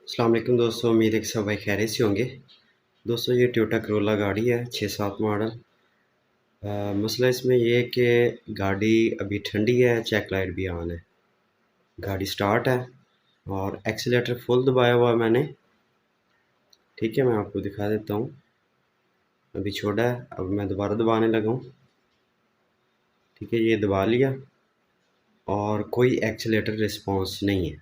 अस्सलाम वालेकुम दोस्तों, उम्मीद है कि सब भाई खैरियत से होंगे। दोस्तों ये टोयोटा करोला गाड़ी है 6-7 मॉडल। मसला इसमें ये है कि गाड़ी अभी ठंडी है, चेक लाइट भी ऑन है। गाड़ी स्टार्ट है और एक्सीलेटर फुल दबाया हुआ है मैंने। ठीक है, मैं आपको दिखा देता हूँ। अभी छोड़ा है, अब मैं दोबारा दबाने लगा हूँ। ठीक है, ये दबा लिया और कोई एक्सीलेटर रिस्पॉन्स नहीं है।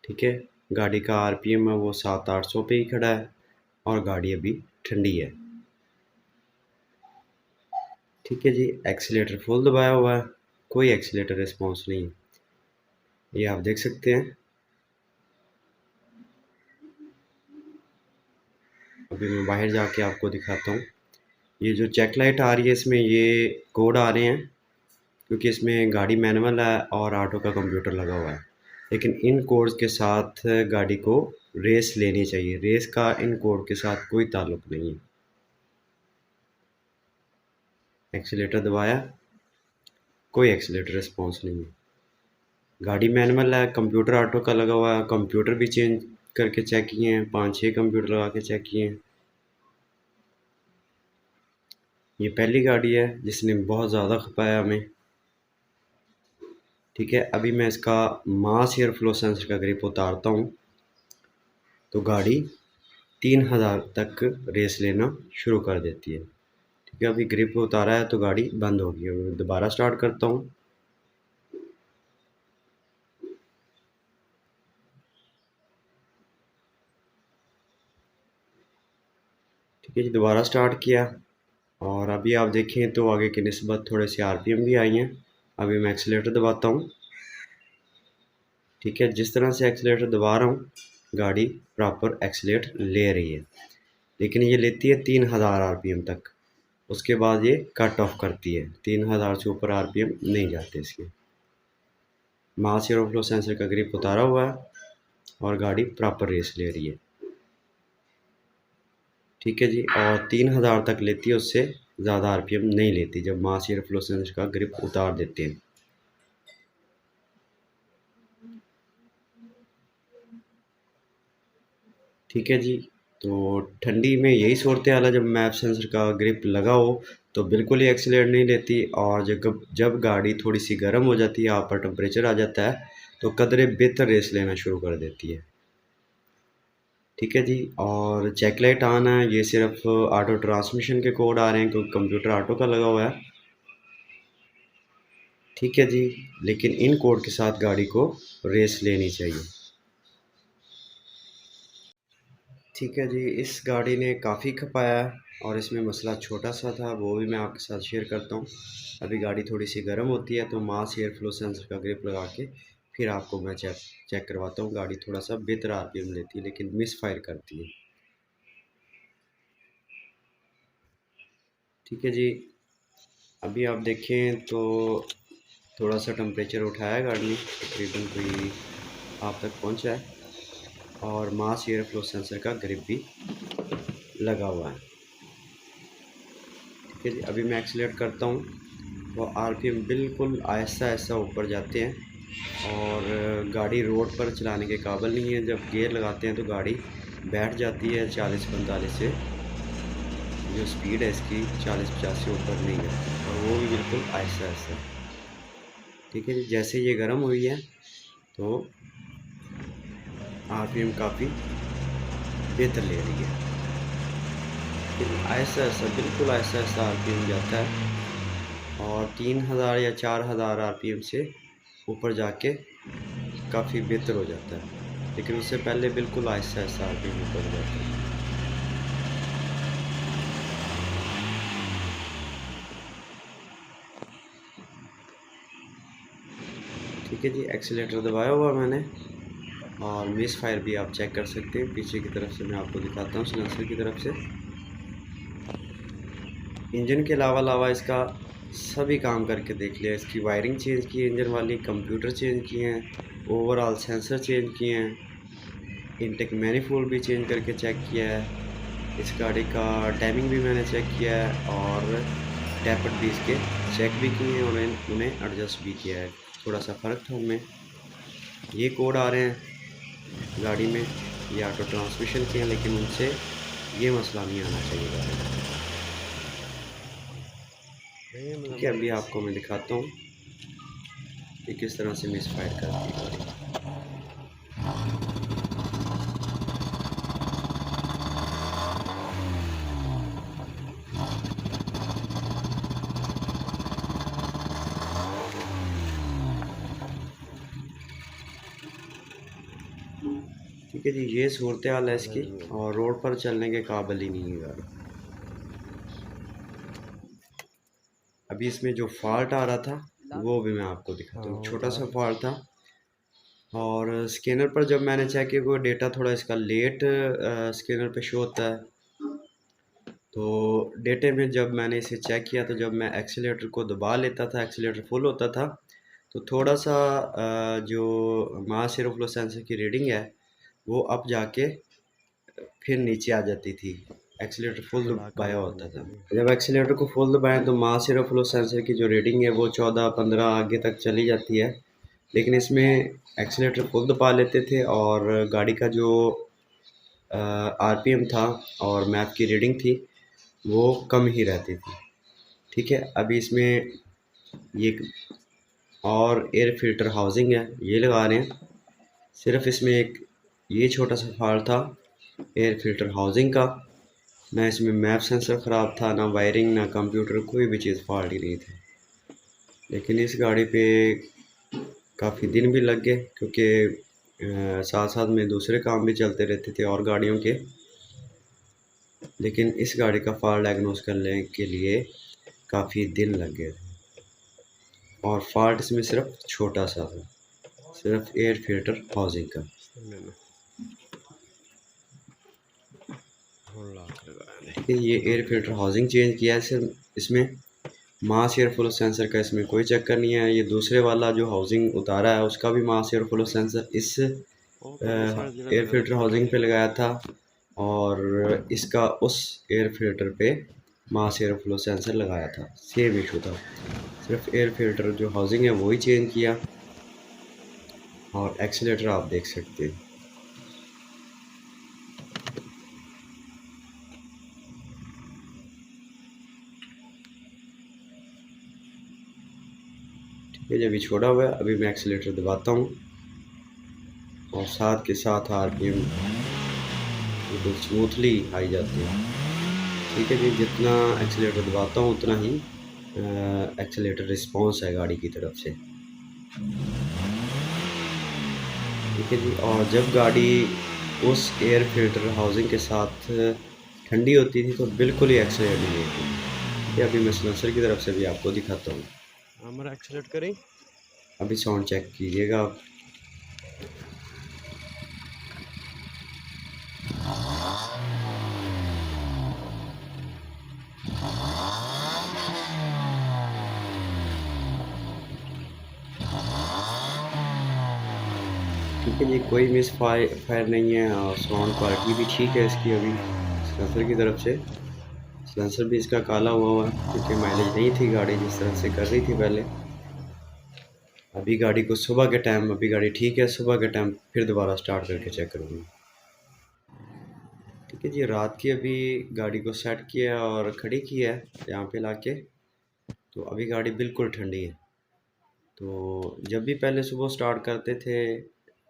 ठीक है, गाड़ी का आरपीएम है वो 700-800 पे ही खड़ा है और गाड़ी अभी ठंडी है। ठीक है जी, एक्सीलेटर फुल दबाया हुआ है, कोई एक्सीलेटर रिस्पॉन्स नहीं है। ये आप देख सकते हैं। अभी मैं बाहर जाके आपको दिखाता हूँ। ये जो चेक लाइट आ रही है इसमें ये कोड आ रहे हैं, क्योंकि इसमें गाड़ी मैनुअल है और ऑटो का कंप्यूटर लगा हुआ है। लेकिन इन कोड्स के साथ गाड़ी को रेस लेनी चाहिए। रेस का इन कोड के साथ कोई ताल्लुक नहीं है। एक्सीलेटर दबाया, कोई एक्सीलेटर रिस्पॉन्स नहीं है। गाड़ी मैनुअल है, कंप्यूटर ऑटो का लगा हुआ है। कंप्यूटर भी चेंज करके चेक किए हैं, 5-6 कंप्यूटर लगा के चेक किए हैं। ये पहली गाड़ी है जिसने बहुत ज़्यादा खपाया हमें। ठीक है, अभी मैं इसका मास एयर फ्लो सेंसर का ग्रिप उतारता हूँ तो गाड़ी 3000 तक रेस लेना शुरू कर देती है। ठीक है, अभी ग्रिप उतारा है तो गाड़ी बंद होगी। मैं दोबारा स्टार्ट करता हूँ। ठीक है जी, दोबारा स्टार्ट किया और अभी आप देखें तो आगे की निस्बत थोड़े से आरपीएम भी आई हैं। अभी मैं एक्सीलेटर दबाता हूँ। ठीक है, जिस तरह से एक्सीलेटर दबा रहा हूँ गाड़ी प्रॉपर एक्सीलेट ले रही है, लेकिन ये लेती है 3000 आरपीएम तक। उसके बाद ये कट ऑफ करती है। 3000 से ऊपर आरपीएम नहीं जाते इसके। मास एयर फ्लो सेंसर का ग्रिप उतारा हुआ है और गाड़ी प्रॉपर रेस ले रही है। ठीक है जी, और 3000 तक लेती है, उससे ज़्यादा आरपीएम नहीं लेती जब मास एयर फ्लो सेंसर का ग्रिप उतार देते हैं। ठीक है जी, तो ठंडी में यही सूरत हाल है। जब मैप सेंसर का ग्रिप लगा हो तो बिल्कुल ही एक्सीलेट नहीं लेती, और जब जब गाड़ी थोड़ी सी गर्म हो जाती है, आप पर टेम्परेचर आ जाता है, तो कदरे बेहतर रेस लेना शुरू कर देती है। ठीक है जी, और चेक लाइट ऑन है। ये सिर्फ ऑटो ट्रांसमिशन के कोड आ रहे हैं क्योंकि कंप्यूटर ऑटो का लगा हुआ है। ठीक है जी, लेकिन इन कोड के साथ गाड़ी को रेस लेनी चाहिए। ठीक है जी, इस गाड़ी ने काफ़ी खपाया है और इसमें मसला छोटा सा था, वो भी मैं आपके साथ शेयर करता हूँ। अभी गाड़ी थोड़ी सी गर्म होती है तो मास एयर फ्लो सेंसर का ग्रिप लगा के फिर आपको मैं चेक करवाता हूँ। गाड़ी थोड़ा सा बेहतर आरपीएम लेती है लेकिन मिस फायर करती है। ठीक है जी, अभी आप देखें तो थोड़ा सा टेम्परेचर उठाया गाड़ी ने, तकरीबन कोई आप तक पहुंचा है, और मास एयर फ्लो सेंसर का ग्रिप भी लगा हुआ है। ठीक है जी, अभी मैं एक्सीलेट करता हूँ तो आरपीएम बिल्कुल आहिस्ता आहिस्ता ऊपर जाते हैं और गाड़ी रोड पर चलाने के काबिल नहीं है। जब गियर लगाते हैं तो गाड़ी बैठ जाती है 40-45 से। जो स्पीड है इसकी 40-50 से ऊपर नहीं जाती, और वो भी बिल्कुल आहिस्ता आहिस्ता। ठीक है जी, जैसे ये गर्म हुई है तो आरपीएम काफ़ी बेहतर ले रही है। लेकिन आहिस्ता आहिस्ता, बिल्कुल आहिस्ता आहिस्ता आरपीएम जाता है और 3000 या 4000 आरपीएम से ऊपर जाके काफ़ी बेहतर हो जाता है, लेकिन उससे पहले बिल्कुल आहिस्ता आहिस्ता आरपीएम ऊपर जाता है। ठीक है जी, एक्सीलेटर दबाया हुआ मैंने और मिस फायर भी आप चेक कर सकते हैं। पीछे की तरफ से मैं आपको दिखाता हूँ, सिलेंसर की तरफ से। इंजन के अलावा इसका सभी काम करके देख लिया। इसकी वायरिंग चेंज की है इंजन वाली, कंप्यूटर चेंज किए हैं, ओवरऑल सेंसर चेंज किए हैं, इनटेक मैनिफोल्ड भी चेंज करके चेक किया है। इस गाड़ी का टाइमिंग भी मैंने चेक किया है और टैपर भी इसके चेक भी किए हैं और उन्हें एडजस्ट भी किया है। थोड़ा सा फ़र्क था उनमें। ये कोड आ रहे हैं गाड़ी में, ये ऑटो ट्रांसमिशन के हैं, लेकिन उनसे ये मसला नहीं आना चाहिए गाड़ी में। ठीक है, अभी आपको मैं दिखाता हूँ कि किस तरह से मिसफायर करती है गाड़ी। ठीक है जी, ये सूरत हाल है इसकी, और रोड पर चलने के काबिल ही नहीं है गाड़ी। अभी इसमें जो फॉल्ट आ रहा था वो भी मैं आपको दिखाता हूँ। छोटा सा फॉल्ट था, और स्कैनर पर जब मैंने चेक किया वो डेटा थोड़ा इसका लेट स्कैनर पे शो होता है। तो डेटे में जब मैंने इसे चेक किया, तो जब मैं एक्सीलेटर को दबा लेता था, एक्सीलेटर फुल होता था, तो थोड़ा सा जो मास एयरफ्लो सेंसर की रीडिंग है वो अब जाके फिर नीचे आ जाती थी। एक्सीलेटर फुल दबाया होता था। जब एक्सीलेटर को फुल दबाएं तो मास एयरफ्लो सेंसर की जो रीडिंग है वो 14-15 आगे तक चली जाती है, लेकिन इसमें एक्सीलेटर फुल दबा लेते थे और गाड़ी का जो आरपीएम था और मैप की रीडिंग थी वो कम ही रहती थी। ठीक है, अभी इसमें ये और एयर फिल्टर हाउसिंग है, ये लगा रहे हैं। सिर्फ इसमें एक ये छोटा सा फॉल्ट था एयर फिल्टर हाउसिंग का, ना इसमें मैप सेंसर ख़राब था, ना वायरिंग, ना कंप्यूटर, कोई भी चीज़ फॉल्ट ही नहीं थी। लेकिन इस गाड़ी पे काफ़ी दिन भी लग गए, क्योंकि साथ साथ में दूसरे काम भी चलते रहते थे और गाड़ियों के। लेकिन इस गाड़ी का फॉल्ट डायग्नोस करने के लिए काफ़ी दिन लग गए थे, और फॉल्ट इसमें सिर्फ छोटा सा था, सिर्फ एयर फिल्टर हाउसिंग का। ठीक है, ये एयर फिल्टर हाउसिंग चेंज किया है सिर्फ, इसमें मास एयर फ्लो सेंसर का इसमें कोई चक्कर नहीं है। ये दूसरे वाला जो हाउसिंग उतारा है उसका भी मास एयर फ्लो सेंसर इस एयर फिल्टर हाउसिंग पे लगाया था, और इसका उस एयर फिल्टर पे मास एयर फ्लो सेंसर लगाया था। सेम इशू था, सिर्फ एयर फिल्टर जो हाउसिंग है वही चेंज किया, और एक्सीलेटर आप देख सकते हैं। ठीक है, जब ये छोड़ा हुआ है अभी मैं एक्सीलेटर दबाता हूँ, और साथ के साथ आरपीएम बिल्कुल स्मूथली आई जाती है। ठीक है जी, जितना एक्सीलेटर दबाता हूँ उतना ही एक्सीलेटर रिस्पॉन्स है गाड़ी की तरफ से। ठीक है जी, और जब गाड़ी उस एयर फिल्टर हाउसिंग के साथ ठंडी होती थी तो बिल्कुल ही एक्सीलेट नहीं लेती थी। ये अभी मैं सिलेंसर की तरफ से भी आपको दिखाता हूँ। हमारा एक्सीलेट करें, अभी साउंड चेक कीजिएगा आप। ठीक है जी, कोई मिस फायर नहीं है, और साउंड क्वालिटी भी ठीक है इसकी अभी सिलेंसर की तरफ से। सिलेंसर भी इसका काला हुआ है, क्योंकि माइलेज नहीं थी गाड़ी जिस तरह से कर रही थी पहले। अभी गाड़ी को सुबह के टाइम, अभी गाड़ी ठीक है, सुबह के टाइम फिर दोबारा स्टार्ट करके चेक करूँगी। ठीक है जी, रात की अभी गाड़ी को सेट किया और खड़ी की है यहाँ पे लाके, तो अभी गाड़ी बिल्कुल ठंडी है। तो जब भी पहले सुबह स्टार्ट करते थे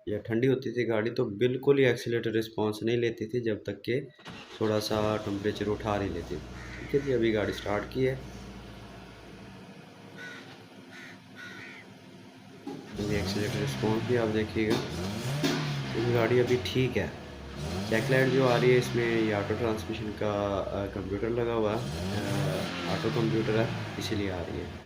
या ठंडी होती थी गाड़ी, तो बिल्कुल ही एक्सीलेटर रिस्पॉन्स नहीं लेती थी जब तक कि थोड़ा सा टेम्परेचर उठा नहीं लेती थी। ठीक है जी, अभी गाड़ी स्टार्ट की है, अभी एक्सीलेटर रिस्पॉन्स भी आप देखिएगा। तो गाड़ी अभी ठीक है। चेक लाइट जो आ रही है इसमें ये ऑटो ट्रांसमिशन का कंप्यूटर लगा हुआ है, ऑटो कंप्यूटर है, इसीलिए आ रही है।